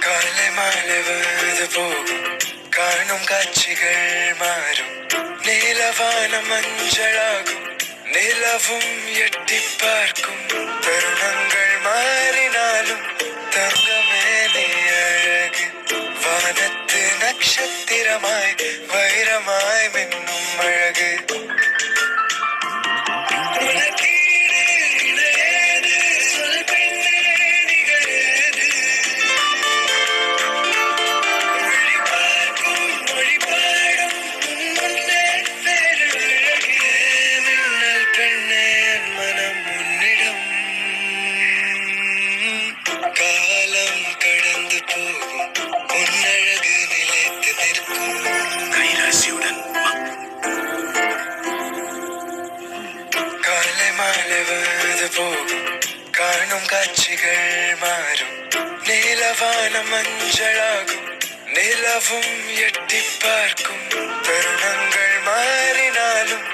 காலை மாலை வருது போகும் காணும் காட்சிகள் மாறும் நீலவான மஞ்சளாகும் நிலவும் எட்டி பார்க்கும் தருணங்கள் மாறினாலும் தங்கமே நீ அழகு வானத்து நட்சத்திரமாய் வைரமாய் மின்னும் அழகு காலம் கடந்து போகும் உன்னழகு நிலைத்து நிற்கும் கைராசியுடன் காலை மாலை வருது போகும் காணும் காட்சிகள் மாறும் நீலவான மஞ்சளாகும் நிலவும் எட்டி பார்க்கும் தருணங்கள் மாறினாலும்